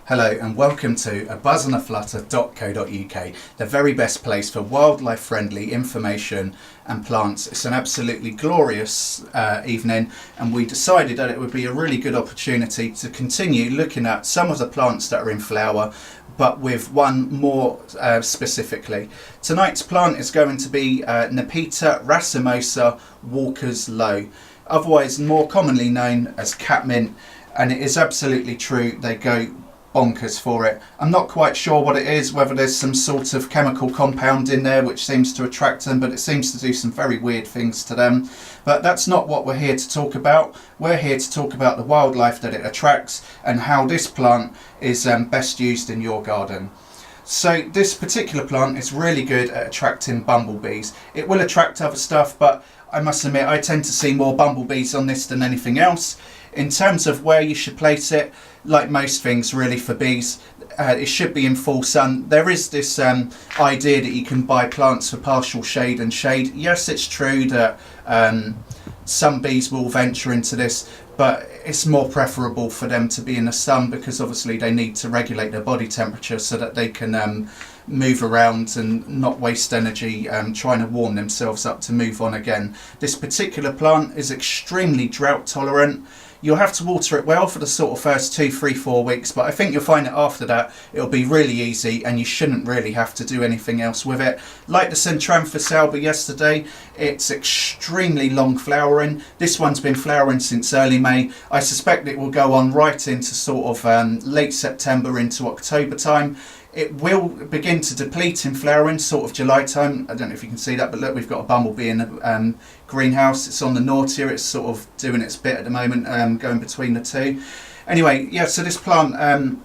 Hello and welcome to abuzandaflutter.co.uk, the very best place for wildlife friendly information and plants. It's an absolutely glorious evening, and we decided that it would be a really good opportunity to continue looking at some of the plants that are in flower, but with one more specifically. Tonight's plant is going to be Nepeta Racemosa Walker's Low, otherwise more commonly known as catmint, and it is absolutely true, they go bonkers for it. I'm not quite sure what it is, whether there's some sort of chemical compound in there which seems to attract them, but it seems to do some very weird things to them. But that's not what we're here to talk about. We're here to talk about the wildlife that it attracts and how this plant is best used in your garden. So this particular plant is really good at attracting bumblebees. It will attract other stuff, but I must admit I tend to see more bumblebees on this than anything else. In terms of where you should place it, like most things really for bees, it should be in full sun. There is this idea that you can buy plants for partial shade and shade. Yes, it's true that some bees will venture into this, but it's more preferable for them to be in the sun, because obviously they need to regulate their body temperature so that they can move around and not waste energy trying to warm themselves up to move on again. This particular plant is extremely drought tolerant. You'll have to water it well for the sort of first 2, 3, 4 weeks, but I think you'll find that after that it'll be really easy and you shouldn't really have to do anything else with it. Like the Centranthus alba yesterday, it's extremely long flowering. This one's been flowering since early May. I suspect it will go on right into sort of late September into October time. It will begin to deplete in flowering sort of July time. I don't know if you can see that, but look, we've got a bumblebee in the greenhouse. It's on the north here. It's sort of doing its bit at the moment, going between the two. Anyway, yeah, so this plant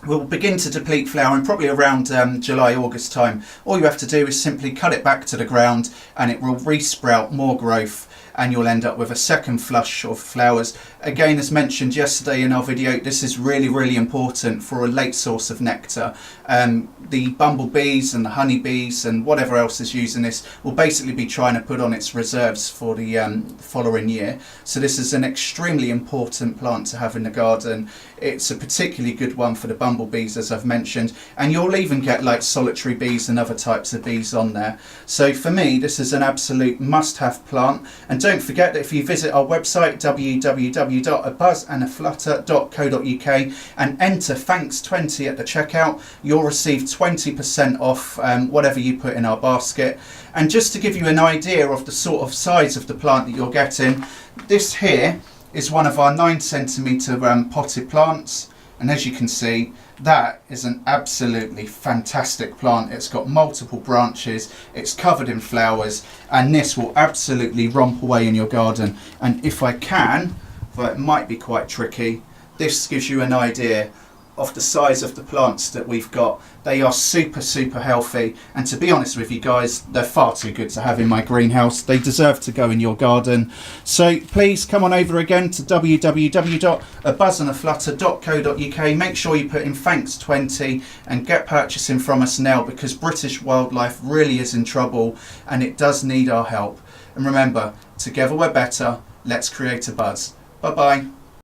will begin to deplete flowering probably around July, August time. All you have to do is simply cut it back to the ground and it will re-sprout more growth, and you'll end up with a second flush of flowers. Again, as mentioned yesterday in our video, this is really, really important for a late source of nectar. The bumblebees and the honeybees and whatever else is using this will basically be trying to put on its reserves for the following year. So this is an extremely important plant to have in the garden. It's a particularly good one for the bumblebees, as I've mentioned, and you'll even get like solitary bees and other types of bees on there. So for me, this is an absolute must-have plant. And don't forget that if you visit our website www.abuzandaflutter.co.uk and enter thanks20 at the checkout, you'll receive 20% off whatever you put in our basket. And just to give you an idea of the sort of size of the plant that you're getting, this here is one of our 9cm potted plants, and as you can see, that is an absolutely fantastic plant. It's got multiple branches, it's covered in flowers, and this will absolutely romp away in your garden. And if I can, though it might be quite tricky, this gives you an idea of the size of the plants that we've got. They are super, super healthy, and to be honest with you guys, they're far too good to have in my greenhouse. They deserve to go in your garden. So please come on over again to www.abuzandaflutter.co.uk. make sure you put in thanks20 and get purchasing from us now, because British wildlife really is in trouble and it does need our help. And remember, together we're better. Let's create a buzz. Bye bye.